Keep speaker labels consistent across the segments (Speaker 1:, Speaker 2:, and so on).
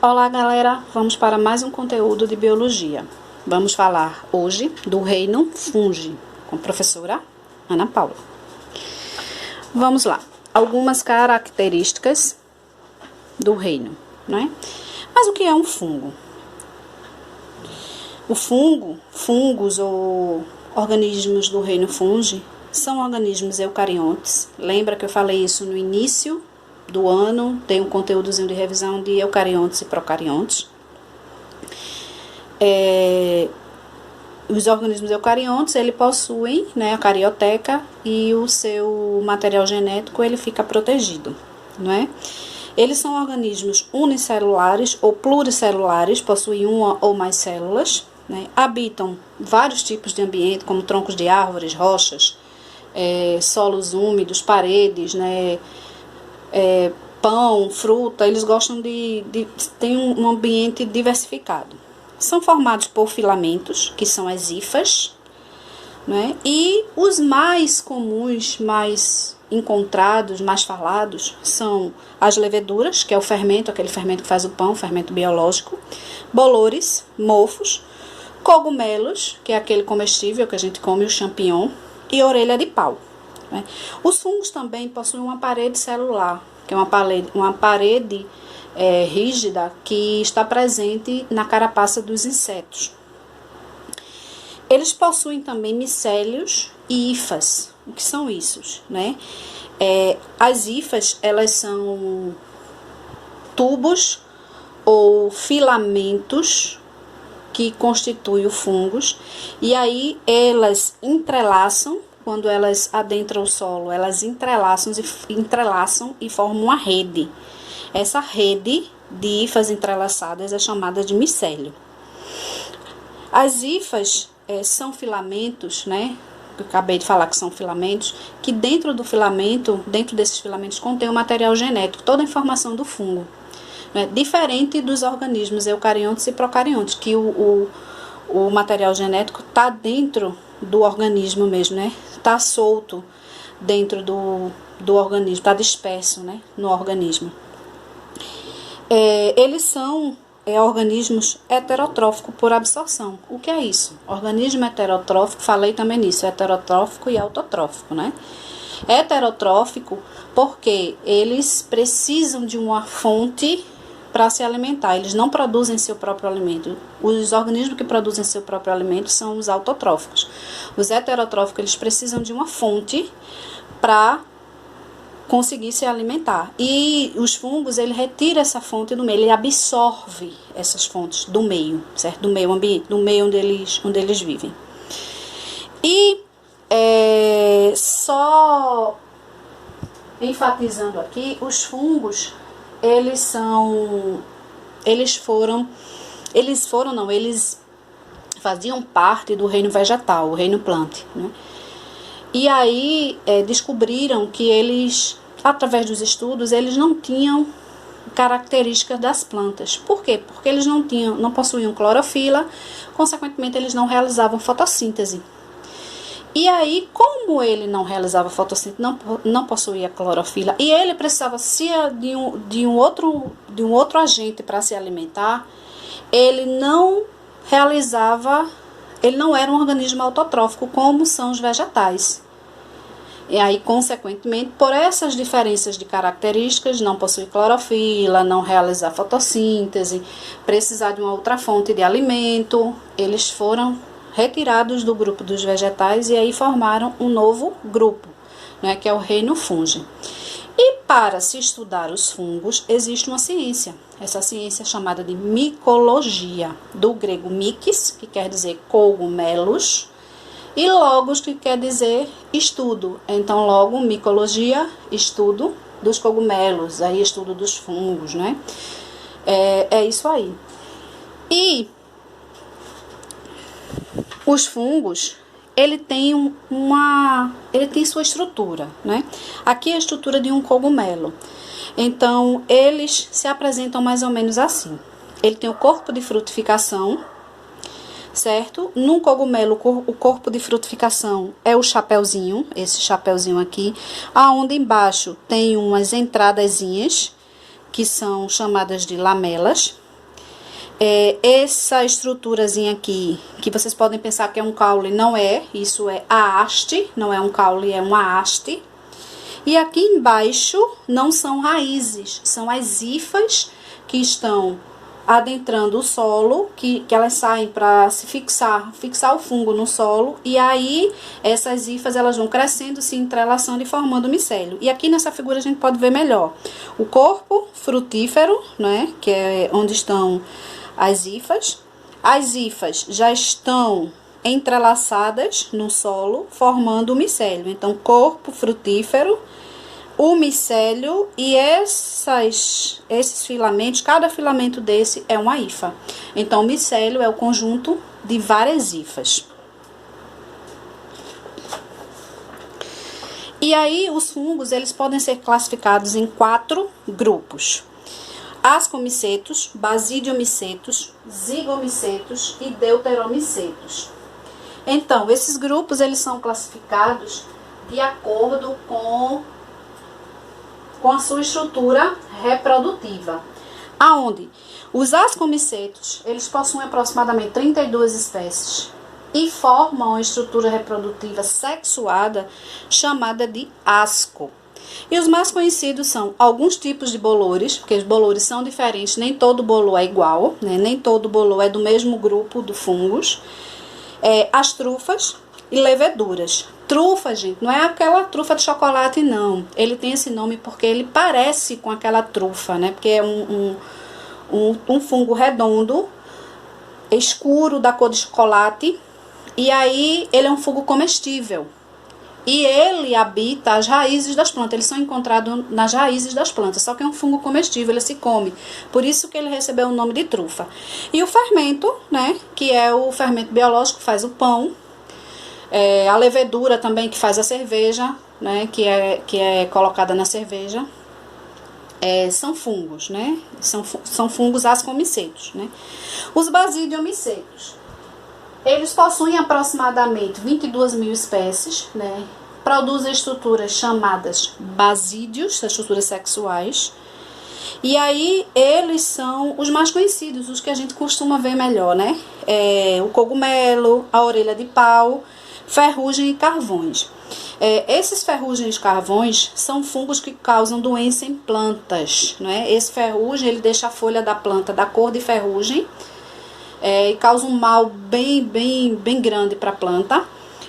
Speaker 1: Olá, galera! Vamos para mais um conteúdo de biologia. Vamos falar hoje do reino fungi, com a professora Ana Paula. Vamos lá. Algumas características do reino, né? Mas o que é um fungo? O fungos ou organismos do reino fungi são organismos eucariontes. Lembra que eu falei isso no início do ano, tem um conteúdozinho de revisão de eucariontes e procariontes. Os organismos eucariontes, ele possuem, né, a carioteca e o seu material genético, ele fica protegido, não é? Eles são organismos unicelulares ou pluricelulares, possuem uma ou mais células, né? Habitam vários tipos de ambiente, como troncos de árvores, rochas, solos úmidos, paredes, né? Pão, fruta, eles gostam de ter um ambiente diversificado. São formados por filamentos, que são as hifas, né? E os mais comuns, mais encontrados, mais falados, são as leveduras, que é o fermento, aquele fermento que faz o pão, fermento biológico, bolores, mofos, cogumelos, que é aquele comestível que a gente come, o champignon, e orelha de pau, né? Os fungos também possuem uma parede celular, que é uma parede rígida que está presente na carapaça dos insetos. Eles possuem também micélios e hifas. O que são isso, né? As hifas, elas são tubos ou filamentos que constituem o fungos, e aí elas entrelaçam. Quando elas adentram o solo, elas entrelaçam e formam uma rede. Essa rede de hifas entrelaçadas é chamada de micélio. As hifas são filamentos, né? Eu acabei de falar que são filamentos, que dentro desses filamentos contém o material genético, toda a informação do fungo, né? Diferente dos organismos eucariontes e procariontes, que o material genético está dentro do organismo mesmo, né? Está solto dentro do organismo, está disperso, né, no organismo. Eles são organismos heterotróficos por absorção. O que é isso? Organismo heterotrófico, falei também nisso, heterotrófico e autotrófico, né? Heterotrófico porque eles precisam de uma fonte para se alimentar, eles não produzem seu próprio alimento. Os organismos que produzem seu próprio alimento são os autotróficos. Os heterotróficos, eles precisam de uma fonte para conseguir se alimentar. E os fungos, ele retira essa fonte do meio, ele absorve essas fontes do meio, certo? Do meio ambiente, do meio onde eles vivem. E só enfatizando aqui, os fungos, eles faziam parte do reino vegetal, o reino plant, né? E aí descobriram que eles, através dos estudos, eles não tinham características das plantas. Por quê? Porque eles não possuíam clorofila, consequentemente eles não realizavam fotossíntese. E aí, como ele não realizava fotossíntese, não possuía clorofila, e ele precisava de um outro agente para se alimentar, ele não era um organismo autotrófico como são os vegetais. E aí, consequentemente, por essas diferenças de características, não possuir clorofila, não realizar fotossíntese, precisar de uma outra fonte de alimento, eles foram retirados do grupo dos vegetais e aí formaram um novo grupo, né, que é o reino fungi. E para se estudar os fungos, existe uma ciência. Essa ciência é chamada de micologia, do grego mykes, que quer dizer cogumelos, e logos, que quer dizer estudo. Então, logo, micologia, estudo dos cogumelos, aí estudo dos fungos, né? É isso aí. E os fungos, ele tem sua estrutura, né? Aqui é a estrutura de um cogumelo. Então, eles se apresentam mais ou menos assim. Ele tem o corpo de frutificação, certo? No cogumelo, o corpo de frutificação é o chapeuzinho, esse chapeuzinho aqui, aonde embaixo tem umas entradazinhas, que são chamadas de lamelas, Essa estruturazinha aqui, que vocês podem pensar que é um caule, não é. Isso é a haste, não é um caule, é uma haste. E aqui embaixo não são raízes, são as hifas que estão adentrando o solo, que elas saem para se fixar o fungo no solo. E aí essas hifas elas vão crescendo, se entrelaçando e formando o micélio. E aqui nessa figura a gente pode ver melhor o corpo frutífero, né, que é onde estão as hifas. As hifas já estão entrelaçadas no solo, formando o micélio. Então, corpo frutífero, o micélio e esses filamentos, cada filamento desse é uma hifa. Então, o micélio é o conjunto de várias hifas. E aí, os fungos, eles podem ser classificados em 4 grupos: ascomicetos, basidiomicetos, zigomicetos e deuteromicetos. Então, esses grupos, eles são classificados de acordo com a sua estrutura reprodutiva, aonde os ascomicetos, eles possuem aproximadamente 32 espécies e formam uma estrutura reprodutiva sexuada chamada de asco. E os mais conhecidos são alguns tipos de bolores, porque os bolores são diferentes, nem todo bolor é igual, né? Nem todo bolor é do mesmo grupo de fungos. As trufas e leveduras. Trufa, gente, não é aquela trufa de chocolate, não. Ele tem esse nome porque ele parece com aquela trufa, né? Porque é um fungo redondo, escuro, da cor de chocolate. E aí, ele é um fungo comestível. E ele habita as raízes das plantas. Eles são encontrados nas raízes das plantas. Só que é um fungo comestível, ele se come. Por isso que ele recebeu o nome de trufa. E o fermento, né? Que é o fermento biológico que faz o pão. A levedura também que faz a cerveja, né, que é colocada na cerveja, são fungos, né, são fungos ascomicetos, né. Os basidiomicetos, eles possuem aproximadamente 22 mil espécies, né, produzem estruturas chamadas basídeos, estruturas sexuais. E aí, eles são os mais conhecidos, os que a gente costuma ver melhor, né, o cogumelo, a orelha de pau, ferrugem e carvões. Esses ferrugens e carvões são fungos que causam doença em plantas, né? Esse ferrugem, ele deixa a folha da planta da cor de ferrugem e causa um mal bem grande para a planta.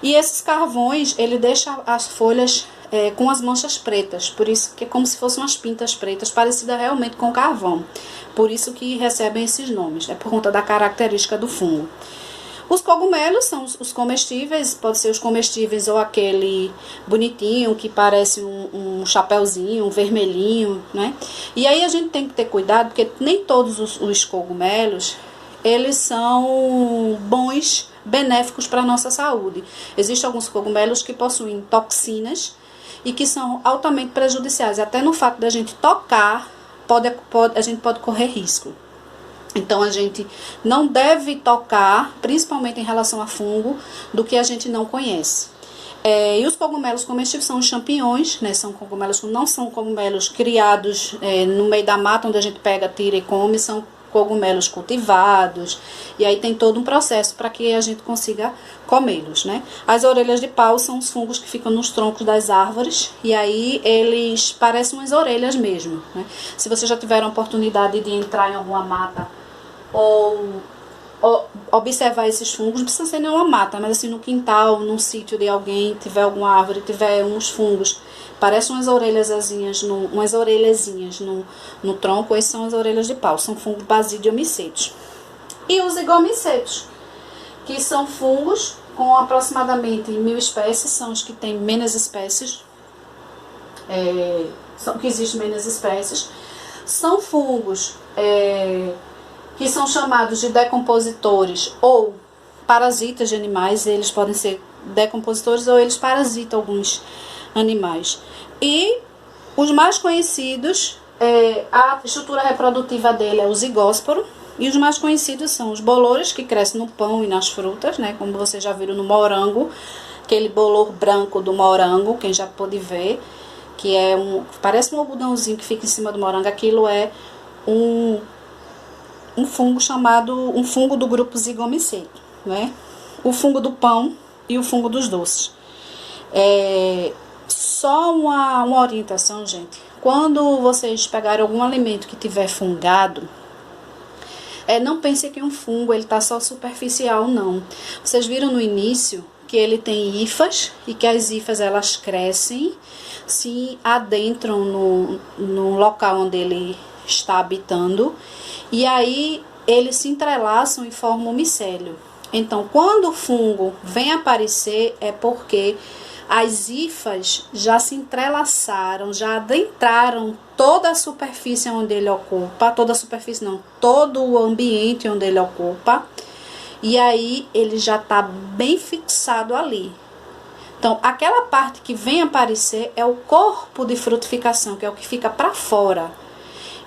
Speaker 1: E esses carvões, ele deixa as folhas com as manchas pretas, por isso que é como se fossem umas pintas pretas, parecidas realmente com carvão. Por isso que recebem esses nomes, por conta da característica do fungo. Os cogumelos são os comestíveis, pode ser os comestíveis ou aquele bonitinho que parece um chapéuzinho, um vermelhinho, né? E aí a gente tem que ter cuidado, porque nem todos os cogumelos, eles são bons, benéficos para a nossa saúde. Existem alguns cogumelos que possuem toxinas e que são altamente prejudiciais. Até no fato da gente tocar, a gente pode correr risco. Então, a gente não deve tocar, principalmente em relação a fungo, do que a gente não conhece. E os cogumelos comestíveis são os champignons, né? São cogumelos que não são cogumelos criados no meio da mata, onde a gente pega, tira e come, são cogumelos cultivados. E aí tem todo um processo para que a gente consiga comê-los, né? As orelhas de pau são os fungos que ficam nos troncos das árvores, e aí eles parecem umas orelhas mesmo, né? Se vocês já tiveram a oportunidade de entrar em alguma mata ou observar esses fungos, não precisa ser nenhuma mata, mas assim no quintal, num sítio de alguém, tiver alguma árvore, tiver uns fungos, parecem umas orelhazinhas no tronco, esses são as orelhas de pau, são fungos basidiomicetos. E os zigomicetos, que são fungos com aproximadamente 1000 espécies, são os que têm menos espécies, que existem menos espécies, são fungos que são chamados de decompositores ou parasitas de animais. Eles podem ser decompositores ou eles parasitam alguns animais. E os mais conhecidos, a estrutura reprodutiva dele é o zigósporo, e os mais conhecidos são os bolores, que crescem no pão e nas frutas, né, como vocês já viram no morango, aquele bolor branco do morango, quem já pôde ver, que parece um algodãozinho que fica em cima do morango. Aquilo é um fungo chamado, um fungo do grupo Zygomyceto, né? O fungo do pão e o fungo dos doces. Só uma orientação, gente. Quando vocês pegarem algum alimento que tiver fungado, não pense que um fungo ele tá só superficial, não. Vocês viram no início que ele tem hifas e que as hifas elas crescem, se adentram no local onde ele está habitando, e aí eles se entrelaçam e formam um micélio. Então, quando o fungo vem aparecer, é porque as hifas já se entrelaçaram, já adentraram toda a superfície onde ele ocupa, todo o ambiente onde ele ocupa, e aí ele já está bem fixado ali. Então, aquela parte que vem aparecer é o corpo de frutificação, que é o que fica para fora.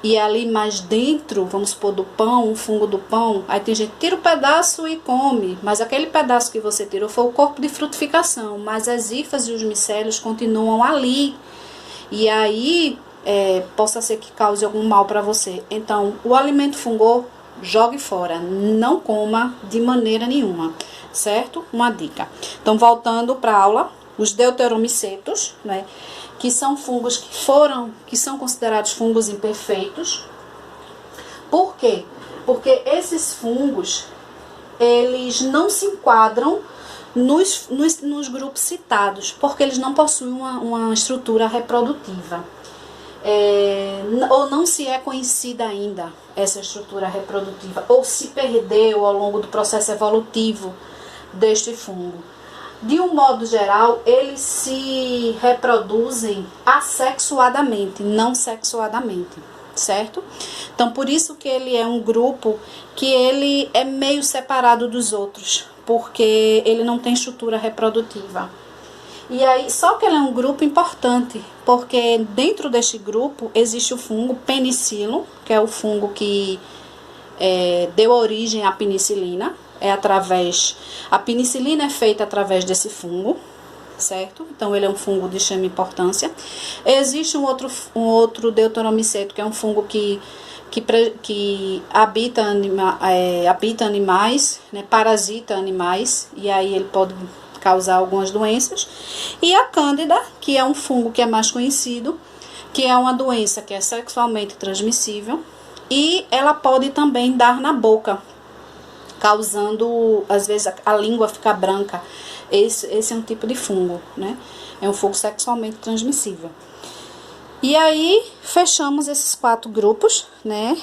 Speaker 1: E ali mais dentro, vamos supor, do pão, o fungo do pão, aí tem gente que tira o pedaço e come, mas aquele pedaço que você tirou foi o corpo de frutificação, mas as hifas e os micélios continuam ali. E aí, possa ser que cause algum mal para você. Então, o alimento fungou, jogue fora, não coma de maneira nenhuma, certo? Uma dica. Então, voltando para a aula, os deuteromicetos, né? Que são fungos que são considerados fungos imperfeitos. Por quê? Porque esses fungos, eles não se enquadram nos grupos citados, porque eles não possuem uma estrutura reprodutiva. Ou não se é conhecida ainda essa estrutura reprodutiva, ou se perdeu ao longo do processo evolutivo deste fungo. De um modo geral, eles se reproduzem assexuadamente, não sexuadamente, certo? Então, por isso que ele é um grupo que ele é meio separado dos outros, porque ele não tem estrutura reprodutiva. E aí, só que ele é um grupo importante, porque dentro deste grupo existe o fungo penicillium, que é o fungo que deu origem à penicilina. A penicilina é feita através desse fungo, certo? Então, ele é um fungo de extrema importância. Existe um outro deuteromiceto, que é um fungo que habita animais, né, parasita animais, e aí ele pode causar algumas doenças. E a cândida, que é um fungo que é mais conhecido, que é uma doença que é sexualmente transmissível, e ela pode também dar na boca, causando, às vezes, a língua ficar branca. Esse é um tipo de fungo, né? É um fungo sexualmente transmissível. E aí, fechamos esses 4 grupos, né?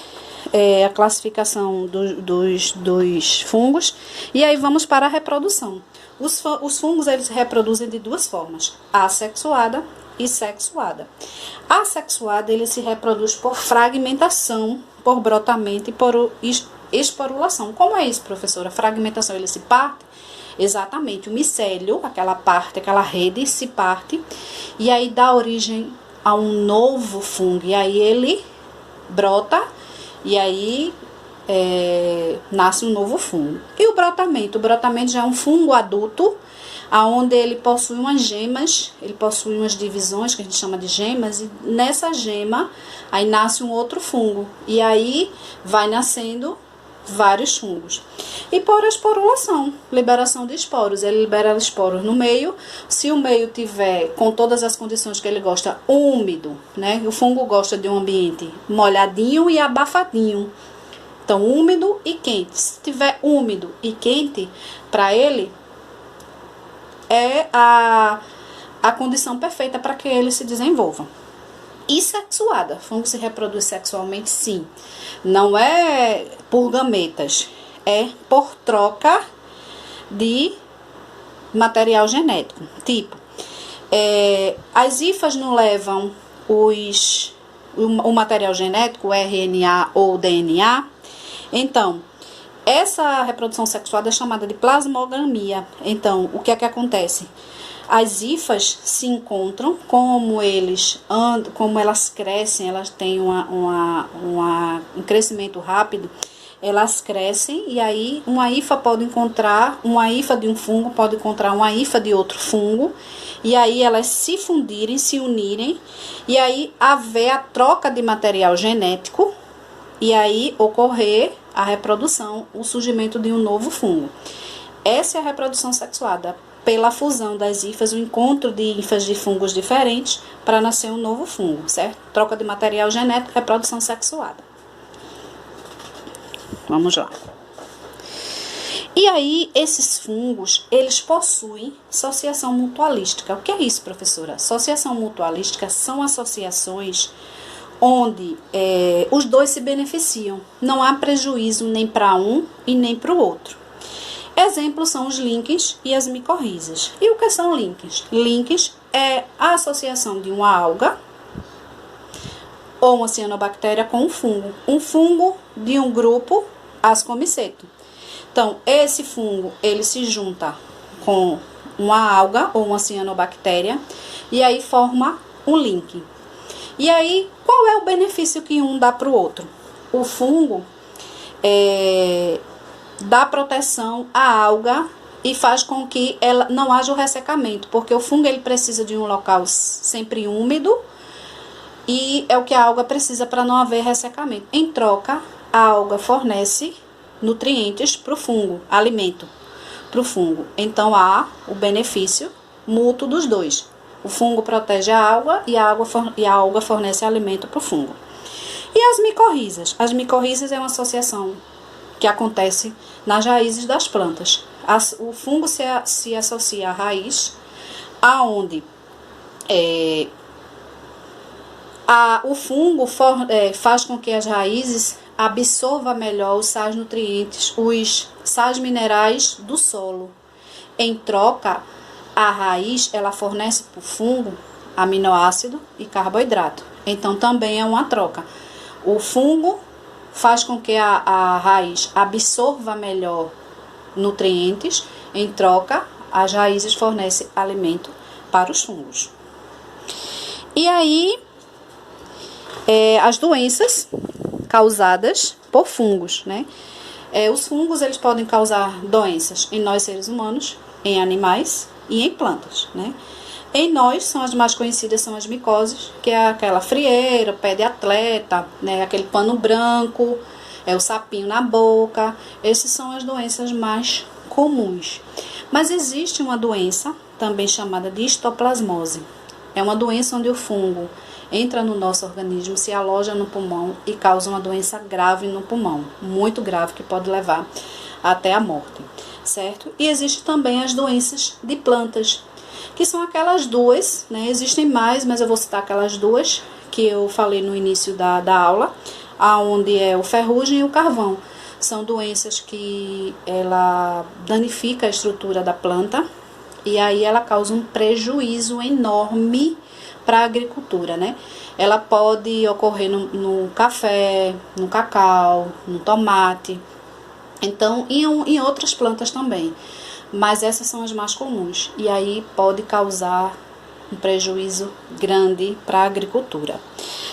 Speaker 1: A classificação dos fungos. E aí, vamos para a reprodução. Os fungos, eles se reproduzem de 2 formas: assexuada e sexuada. Assexuada, ele se reproduz por fragmentação, por brotamento e por esporulação. Como é isso, professora? Fragmentação, ele se parte? Exatamente, o micélio, aquela rede se parte e aí dá origem a um novo fungo. E aí ele brota e aí nasce um novo fungo. E o brotamento? O brotamento já é um fungo adulto, onde ele possui umas gemas, ele possui umas divisões que a gente chama de gemas, e nessa gema aí nasce um outro fungo. E aí vai nascendo vários fungos. E por esporulação, liberação de esporos. Ele libera esporos no meio. Se o meio tiver com todas as condições que ele gosta, úmido, né? O fungo gosta de um ambiente molhadinho e abafadinho. Então, úmido e quente. Se tiver úmido e quente, para ele é a condição perfeita para que ele se desenvolva. E sexuada, fungo se reproduz sexualmente, sim. Não é por gametas, é por troca de material genético. Tipo, as hifas não levam o material genético, o RNA ou o DNA. Então, essa reprodução sexuada é chamada de plasmogamia. Então, o que é que acontece? As hifas se encontram, como elas crescem, elas têm um crescimento rápido, elas crescem e aí uma hifa de um fungo pode encontrar uma hifa de outro fungo, e aí elas se fundirem, se unirem, e aí haver a troca de material genético, e aí ocorrer a reprodução, o surgimento de um novo fungo. Essa é a reprodução sexuada, pela fusão das hifas, o encontro de hifas de fungos diferentes para nascer um novo fungo, certo? Troca de material genético, reprodução sexuada. Vamos lá. E aí, esses fungos, eles possuem associação mutualística. O que é isso, professora? Associação mutualística são associações onde os dois se beneficiam. Não há prejuízo nem para um e nem para o outro. Exemplos são os líquens e as micorrizas. E o que são líquens? Líquens é a associação de uma alga ou uma cianobactéria com um fungo. Um fungo de um grupo Ascomiceto. Então, esse fungo, ele se junta com uma alga ou uma cianobactéria e aí forma um líquen. E aí, qual é o benefício que um dá para o outro? O fungo dá proteção à alga e faz com que ela não haja o ressecamento, porque o fungo ele precisa de um local sempre úmido e é o que a alga precisa para não haver ressecamento. Em troca, a alga fornece nutrientes para o fungo, alimento para o fungo. Então há o benefício mútuo dos dois. O fungo protege a alga e a alga fornece alimento para o fungo. E as micorrizas? As micorrizas é uma associação que acontece nas raízes das plantas. O fungo se associa à raiz, aonde o fungo faz com que as raízes absorva melhor os sais nutrientes, os sais minerais do solo. Em troca, a raiz ela fornece para o fungo aminoácido e carboidrato. Então também é uma troca. O fungo faz com que a raiz absorva melhor nutrientes, em troca, as raízes fornecem alimento para os fungos. E aí, as doenças causadas por fungos, né? Os fungos, eles podem causar doenças em nós seres humanos, em animais e em plantas, né? Em nós, são as mais conhecidas, são as micoses, que é aquela frieira, pé de atleta, né? Aquele pano branco, o sapinho na boca. Essas são as doenças mais comuns. Mas existe uma doença, também chamada de histoplasmose. É uma doença onde o fungo entra no nosso organismo, se aloja no pulmão e causa uma doença grave no pulmão, muito grave, que pode levar até a morte, certo? E existem também as doenças de plantas, que são aquelas duas, né? Existem mais, mas eu vou citar aquelas duas que eu falei no início da aula, aonde é o ferrugem e o carvão. São doenças que ela danifica a estrutura da planta e aí ela causa um prejuízo enorme para a agricultura, né? Ela pode ocorrer no café, no cacau, no tomate, então em outras plantas também, mas essas são as mais comuns e aí pode causar um prejuízo grande para a agricultura,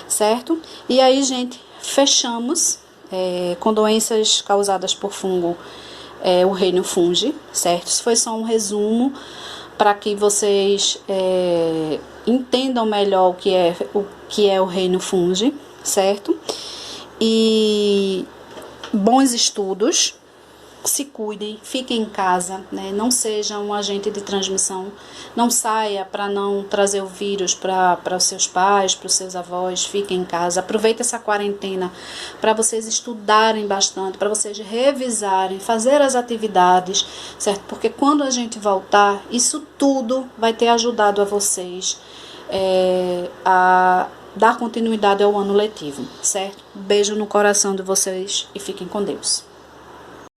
Speaker 1: certo? E aí, gente, fechamos com doenças causadas por fungo, o reino fungi, certo? Isso foi só um resumo para que vocês entendam melhor o que é o reino fungi, certo? E bons estudos, se cuidem, fiquem em casa, né? Não seja um agente de transmissão, não saia para não trazer o vírus para os seus pais, para os seus avós, fiquem em casa. Aproveite essa quarentena para vocês estudarem bastante, para vocês revisarem, fazer as atividades, certo? Porque quando a gente voltar, isso tudo vai ter ajudado a vocês a dar continuidade ao ano letivo, certo? Beijo no coração de vocês e fiquem com Deus.